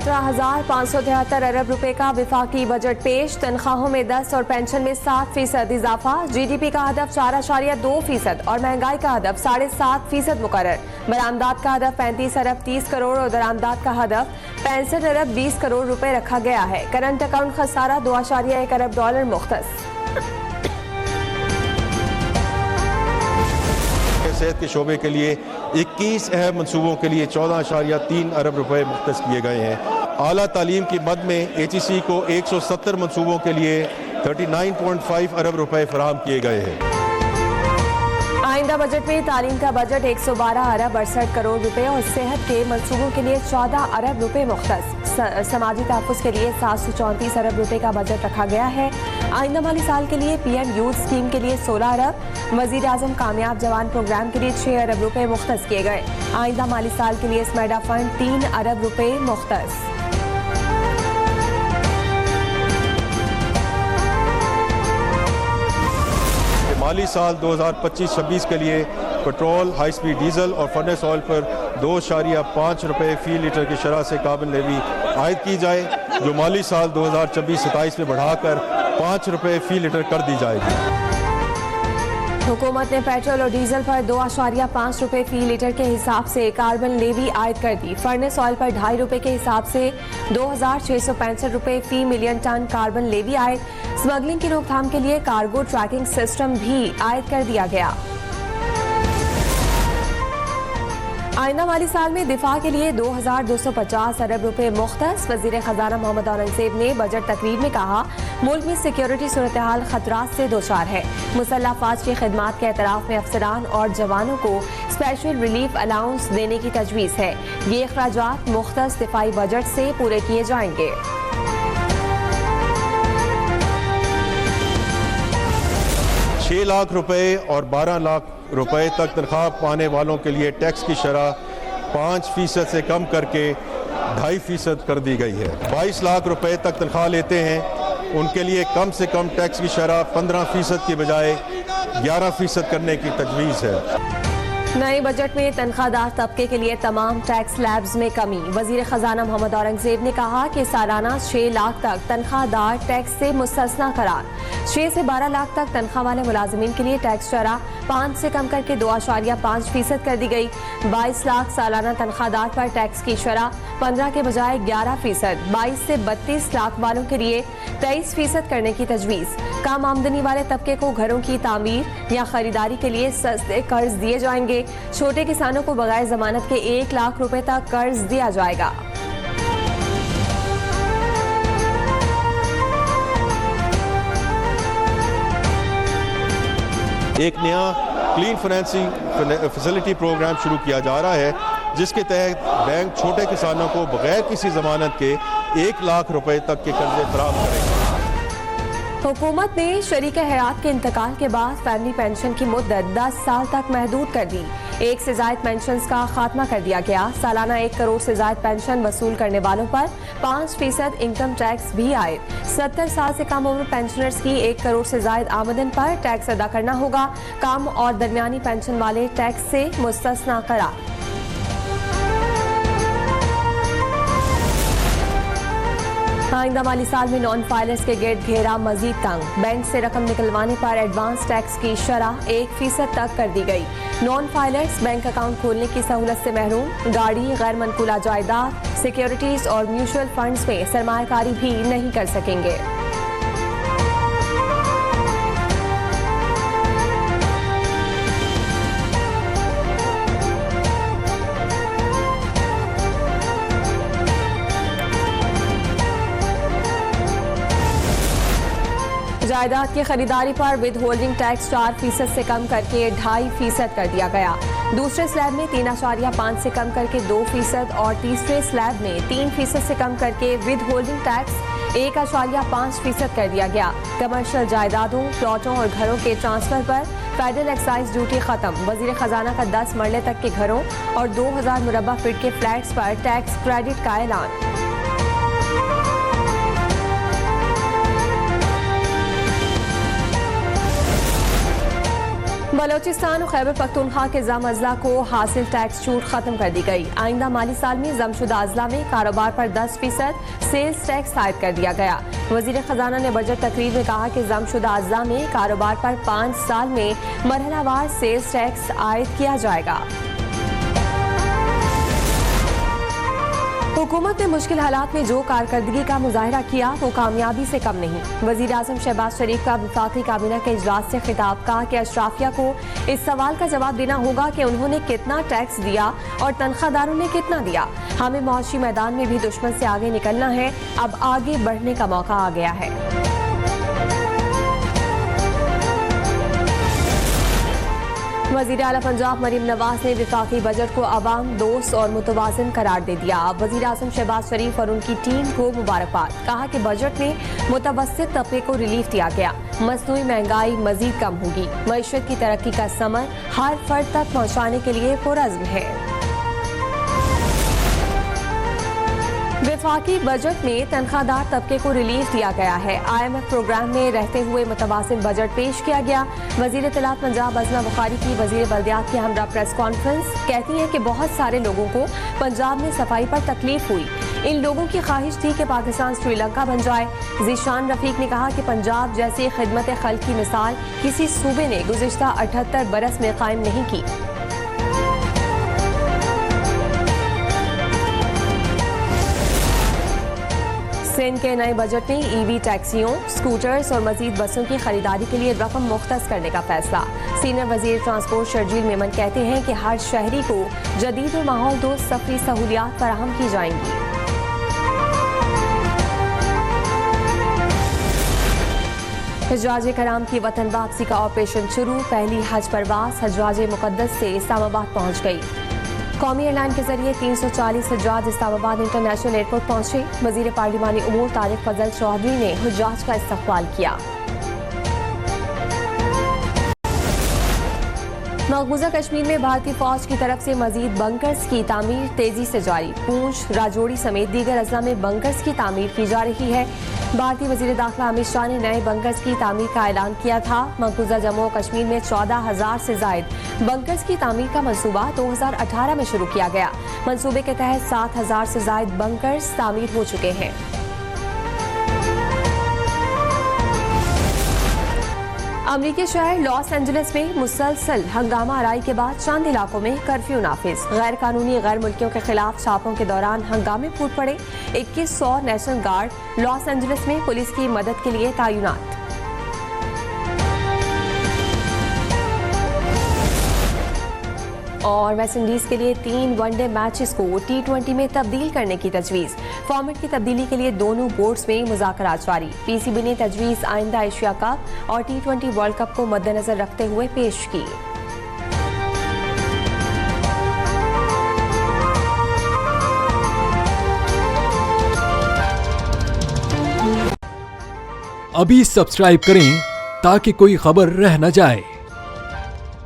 17,573 अरब रुपए का विफाकी बजट पेश। तनख्वाहों में 10 और पेंशन में 7% इजाफा। GDP का हदफ 4.2% और महंगाई का हदफ 7.5% मुकर्रर। बरामदात का हदफ 35 अरब 30 करोड़ और दरामदात का हदफ 65 अरब 20 करोड़ रुपए रखा गया है। करंट अकाउंट खसारा 2.1 अरब डॉलर मुख्तस। सेहत के शोबे के लिए 21 अहम मनसूबों के लिए 14.3 अरब रुपए मुख्तस किए गए हैं। आला तालीम की मद में HEC को 170 मनसूबों के लिए 39.5 अरब रुपए फराहम किए गए हैं। आइंदा बजट में तालीम का बजट 112 अरब 68 करोड़ रुपए और सेहत के मनसूबों के लिए 14 अरब रुपए मुख्तस। समाजी तहफ़्फ़ुज़ के लिए 734 अरब रुपए का बजट रखा गया है। आइंदा माली साल के लिए PM यूथ स्कीम के लिए 16 अरब, वज़ीर आज़म कामयाब जवान प्रोग्राम के लिए 6 अरब रुपए मुख्तस किए गए। आइंदा माली साल के लिए स्मैडा फंड 3 अरब रुपए मुख्तस। माली साल 2025-26 के लिए पेट्रोल, हाई स्पीड डीजल और फर्नेस ऑयल पर 2.5 रुपए फी लीटर की शरह से कार्बन लेवी आयद की जाए, जो माली साल 2026-27 में बढ़ाकर 5 रुपए फी लीटर कर दी जाएगी। हुकूमत ने पेट्रोल और डीजल पर 2.5 रुपए फी लीटर के हिसाब से कार्बन लेवी आयद कर दी। फर्नेस ऑयल पर 2.5 रुपए के हिसाब से 2,665 रुपए फी मिलियन टन कार्बन लेवी आयद। स्मगलिंग की रोकथाम के लिए कार्गो ट्रैकिंग सिस्टम भी आयद कर दिया गया। आइंदा माली साल में दिफा के लिए 2,250 अरब रुपए मुख्तस। वजीर खजाना मोहम्मद औरंगजेब ने बजट तकरीर में कहा, मुल्क में सिक्योरिटी सूरत हाल खतरात से दोचार है। मुसल्लह अफवाज की खिदमात के एतराफ में अफसरान और जवानों को स्पेशल रिलीफ अलाउंस देने की तजवीज़ है। ये अखराजात मुख्तस दिफाई बजट से पूरे किए जाएंगे। 6 लाख रुपए और 12 लाख रुपए तक तनख्वाह पाने वालों के लिए टैक्स की शरह 5% से कम करके 2.5% कर दी गई है। 22 लाख रुपए तक तनख्वाह लेते हैं उनके लिए कम से कम टैक्स की शरह 15% की बजाय 11% करने की तजवीज़ है। नए बजट में तनख्वाहदार तबके के लिए तमाम टैक्स स्लैब्स में कमी। वजीर खजाना मोहम्मद औरंगजेब ने कहा कि सालाना 6 लाख तक तनख्वाहदार टैक्स से मुस्तस्ना करार। 6 से 12 लाख तक तनख्वाह वाले मुलाजिमीन के लिए टैक्स शरह 5 से कम करके 2.5% कर दी गई। 22 लाख सालाना तनख्वाहदार पर टैक्स की शरह 15 के बजाय 11%। 22 से 32 लाख वालों के लिए 23% करने की तजवीज़। कम आमदनी वाले तबके को घरों की तामीर या खरीदारी के लिए सस्ते कर्ज दिए जाएंगे। छोटे किसानों को बगैर जमानत के 1 लाख रुपए तक कर्ज दिया जाएगा। एक नया क्लीन फाइनेंसिंग फैसिलिटी प्रोग्राम शुरू किया जा रहा है, जिसके तहत बैंक छोटे किसानों को बगैर किसी जमानत के 1 लाख रुपए तक के कर्जे फराहम करेंगे। हुकूमत ने शरीक हयात के इंतकाल के बाद फैमिली पेंशन की मुद्दत 10 साल तक महदूद कर दी। 1 से ज्यादा पेंशन का खात्मा कर दिया गया। सालाना 1 करोड़ से ज्यादा पेंशन वसूल करने वालों पर 5% इनकम टैक्स भी आए। 70 साल से कम उम्र पेंशनर्स की 1 करोड़ से ज्यादा आमदन पर टैक्स अदा करना होगा। कम और दरमियानी पेंशन वाले टैक्स से मुस्तस्ना करार। आइंदा माली साल में नॉन फाइलर्स के गिर्द घेरा मजीद तंग। बैंक से रकम निकलवाने पर एडवांस टैक्स की शरह 1% तक कर दी गई। नॉन फाइलर्स बैंक अकाउंट खोलने की सहूलत से महरूम। गाड़ी, गैर मनकूला जायदाद, सिक्योरिटीज और म्यूचुअल फंड्स में सरमायाकारी भी नहीं कर सकेंगे। जायदाद की खरीदारी पर विद होल्डिंग टैक्स 4% से कम करके 2.5% कर दिया गया। दूसरे स्लैब में 3.5 से कम करके 2% और तीसरे स्लैब में 3% से कम करके विद होल्डिंग टैक्स 1.5% कर दिया गया। कमर्शियल जायदादों, प्लॉटों और घरों के ट्रांसफर पर फेडरल एक्साइज ड्यूटी खत्म। वजीर खजाना का 10 मरले तक के घरों और 2000 मुरब्बा फीट के फ्लैट्स पर टैक्स क्रेडिट का ऐलान। बलोचिस्तान और खैबर पख्तूनख्वा के जम अजला को हासिल टैक्स छूट खत्म कर दी गई। आइंदा माली साल में जमशुदा अजला में कारोबार पर 10% सेल्स टैक्स आयद कर दिया गया। वजीर खजाना ने बजट तकरीर में कहा कि जमशुदा अजला में कारोबार पर 5 साल में मरहलावार सेल्स टैक्स आयद किया जाएगा। हुकूमत ने मुश्किल हालात में जो कारकर्दगी का मुजाहरा किया वो कामयाबी से कम नहीं। वजीर आजम शहबाज शरीफ का वफाकी काबीना के इजलास से खिताब। कहा कि अशराफिया को इस सवाल का जवाब देना होगा कि उन्होंने कितना टैक्स दिया और तनख्वाहदारों ने कितना दिया। हमें मुआशी मैदान में भी दुश्मन से आगे निकलना है। अब आगे बढ़ने का मौका आ गया है। वज़ीर आला पंजाब मरीम नवाज ने वफाकी बजट को अवाम दोस्त और मुतवाज़िन करार दे दिया। वज़ीर आज़म शहबाज शरीफ और उनकी टीम को मुबारकबाद। कहा कि बजट में मुतवस्सित तबके को रिलीफ दिया गया। मसनूई महंगाई मजीद कम होगी। मईशत की तरक्की का समर हर फर्द तक पहुँचाने के लिए पुरअज़्म है। वफाकी बजट में तनख्वाहदार तबके को रिलीफ दिया गया है। IMF प्रोग्राम में रहते हुए मुतवाज़िन बजट पेश किया गया। वज़ीर इत्तलात पंजाब अज़मा बुखारी की वज़ीर बल्दियात की हमरा प्रेस कॉन्फ्रेंस। कहती हैं कि बहुत सारे लोगों को पंजाब में सफाई पर तकलीफ हुई। इन लोगों की ख्वाहिश थी कि पाकिस्तान श्रीलंका बन जाए। ज़ीशान रफीक ने कहा कि पंजाब जैसी खिदमत खल्क की मिसाल किसी सूबे ने गुज़िश्ता 78 बरस में कायम नहीं की। सिंध के नए बजट में EV टैक्सियों, स्कूटर्स और मजीद बसों की खरीदारी के लिए रकम मुख्तस करने का फैसला। सीनियर वजीर ट्रांसपोर्ट शर्जील मेमन कहते हैं कि हर शहरी को जदीद और माहौल दोस्त सफरी सहूलियात फराहम की जाएंगी। हज्जाज कराम की वतन वापसी का ऑपरेशन शुरू। पहली हज परवास हज्जाज मुकद्दस से इस्लामाबाद पहुंच गई। कौमी एयरलाइन के जरिए 340 हज्जाज इस्लामाबाद इंटरनेशनल एयरपोर्ट पहुंचे। वजीर पार्लिमानी उमूर तारिक फजल चौधरी ने हुज्जाज का इस्तकबाल किया। मकबूजा कश्मीर में भारतीय फौज की तरफ से मजीद बंकर्स की तामीर तेजी से जारी। पूंछ, राजौरी समेत दीगर अजला में बंकर्स की तामीर की जा रही है। भारतीय वजीर दाखिला अमित शाह ने नए बंकर्स की तामीर का ऐलान किया था। मकबूजा जम्मू और कश्मीर में 14,000 से जायद बंकर्स की तामीर का मंसूबा 2018 में शुरू किया गया। मंसूबे के तहत 7,000 से जायद बंकर्स तामीर हो चुके हैं। अमरीकी शहर लॉस एंजलिस में मुसलसल हंगामा आराई के बाद चंद इलाकों में कर्फ्यू नाफिज। गैर कानूनी गैर मुल्कियों के खिलाफ छापों के दौरान हंगामे फूट पड़े। 2100 नेशनल गार्ड लॉस एंजलिस में पुलिस की मदद के लिए तैनात। और वेस्टइंडीज के लिए 3 वनडे मैचेस को T20 में तब्दील करने की तजवीज़। फॉर्मेट की तब्दीली के लिए दोनों बोर्ड्स में मुज़ाकरात जारी। PCB ने तजवीज़ आइंदा एशिया कप और T20 वर्ल्ड कप को मद्देनजर रखते हुए पेश की। अभी सब्सक्राइब करें ताकि कोई खबर रह न जाए।